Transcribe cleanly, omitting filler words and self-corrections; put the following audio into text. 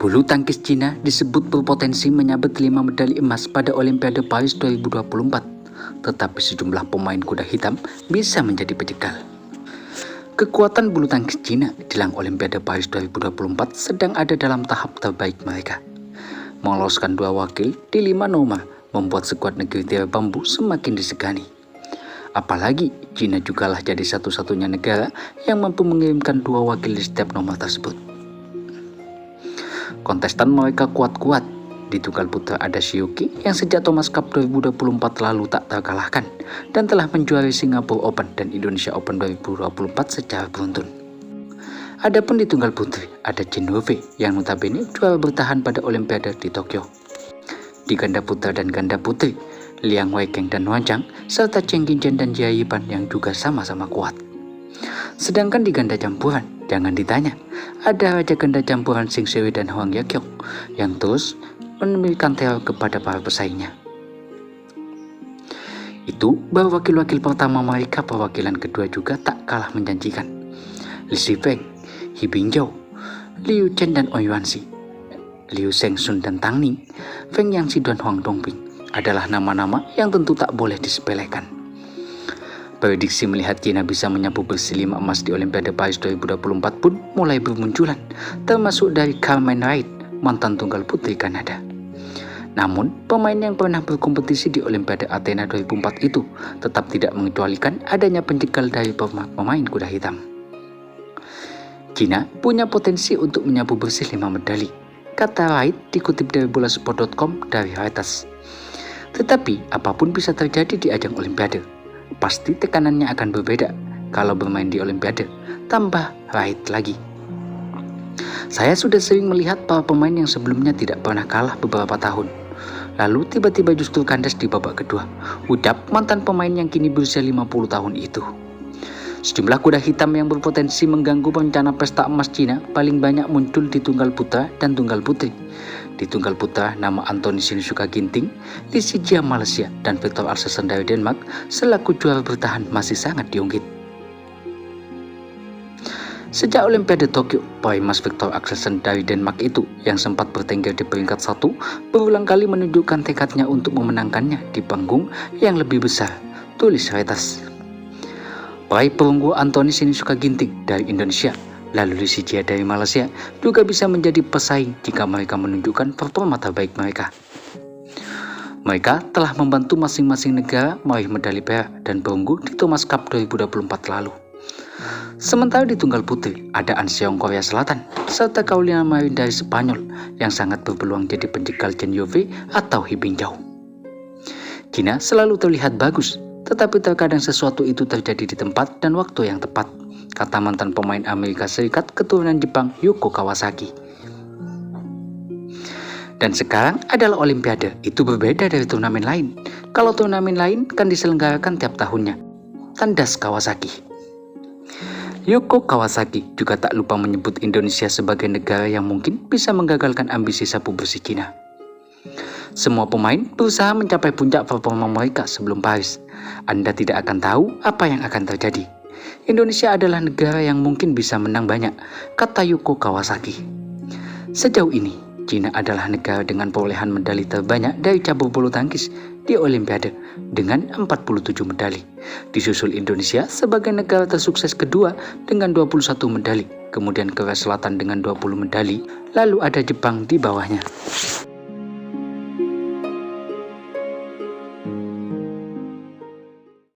Bulu tangkis Cina disebut berpotensi menyabet 5 medali emas pada Olimpiade Paris 2024, tetapi sejumlah pemain kuda hitam bisa menjadi pejegal. Kekuatan bulu tangkis Cina jelang Olimpiade Paris 2024 sedang ada dalam tahap terbaik mereka. Meloloskan 2 wakil di 5 nomor membuat skuad negeri tirai bambu semakin disegani. Apalagi Cina jugalah jadi satu-satunya negara yang mampu mengirimkan 2 wakil di setiap nomor tersebut. Kontestan mereka kuat-kuat. Di tunggal putra ada Shiyuki yang sejak Thomas Cup 2024 lalu tak terkalahkan dan telah menjuarai Singapore Open dan Indonesia Open 2024 secara beruntun. Adapun di tunggal putri ada Chen Yufei yang notabene juara bertahan pada Olimpiade di Tokyo. Di ganda putra dan ganda putri, Liang Weikeng dan Wang Chang serta Chen Qingchen dan Jia Yipan yang juga sama-sama kuat. Sedangkan di ganda campuran, jangan ditanya, ada raja ganda campuran Xing Siwei dan Huang Yaqiong yang terus memberikan teror kepada para pesaingnya. Itu baru wakil-wakil pertama mereka, perwakilan kedua juga tak kalah menjanjikan. Li Shifeng, He Bingzhou, Liu Chen dan Ouyuan Yuanxi, Liu Shengsun dan Tang Ning, Feng Yangxi dan Huang Dongping adalah nama-nama yang tentu tak boleh disepelekan. Prediksi melihat Cina bisa menyapu bersih 5 emas di Olimpiade Paris 2024 pun mulai bermunculan, termasuk dari Carmen Wright, mantan tunggal putri Kanada. Namun, pemain yang pernah berkompetisi di Olimpiade Athena 2004 itu tetap tidak mengecualikan adanya penjegal dari pemain kuda hitam. Cina punya potensi untuk menyapu bersih 5 medali, kata Wright dikutip dari Bolasport.com dari Reuters. Tetapi, apapun bisa terjadi di ajang Olimpiade. Pasti tekanannya akan berbeda kalau bermain di Olimpiade, tambah Wright lagi. Saya sudah sering melihat para pemain yang sebelumnya tidak pernah kalah beberapa tahun, lalu tiba-tiba justru kandas di babak kedua, ucap mantan pemain yang kini berusia 50 tahun itu. Sejumlah kuda hitam yang berpotensi mengganggu rencana pesta emas Cina paling banyak muncul di tunggal putra dan tunggal putri. Di tunggal putra, nama Anthony Sinisuka Ginting, Li Sijia Malaysia, dan Viktor Axelsen dari Denmark selaku juara bertahan masih sangat diungkit. Sejak Olimpiade Tokyo, peraih emas Viktor Axelsen dari Denmark itu yang sempat bertengger di peringkat 1 berulang kali menunjukkan tekadnya untuk memenangkannya di panggung yang lebih besar, tulis Reuters. Peraih perunggu Anthony Sinisuka Ginting dari Indonesia, lalu Li Sijia dari Malaysia juga bisa menjadi pesaing jika mereka menunjukkan performa terbaik mereka. Mereka telah membantu masing-masing negara meraih medali perak dan perunggu di Thomas Cup 2024 lalu. Sementara di tunggal putri ada An Seong Korea Selatan serta Carolina Marin dari Spanyol yang sangat berpeluang jadi penjegal Chen Yufei atau He Bingzhou. Cina selalu terlihat bagus, tetapi terkadang sesuatu itu terjadi di tempat dan waktu yang tepat, kata mantan pemain Amerika Serikat keturunan Jepang Yuko Kawasaki. Dan sekarang adalah Olimpiade, itu berbeda dari turnamen lain. Kalau turnamen lain kan diselenggarakan tiap tahunnya, tandas Kawasaki. Yuko Kawasaki juga tak lupa menyebut Indonesia sebagai negara yang mungkin bisa menggagalkan ambisi sapu bersih Cina. Semua pemain berusaha mencapai puncak performa mereka sebelum Paris. Anda tidak akan tahu apa yang akan terjadi. Indonesia adalah negara yang mungkin bisa menang banyak, kata Yuko Kawasaki. Sejauh ini, Cina adalah negara dengan perolehan medali terbanyak dari cabur bulu tangkis di Olimpiade dengan 47 medali. Disusul Indonesia sebagai negara tersukses kedua dengan 21 medali, kemudian Korea Selatan dengan 20 medali, lalu ada Jepang di bawahnya.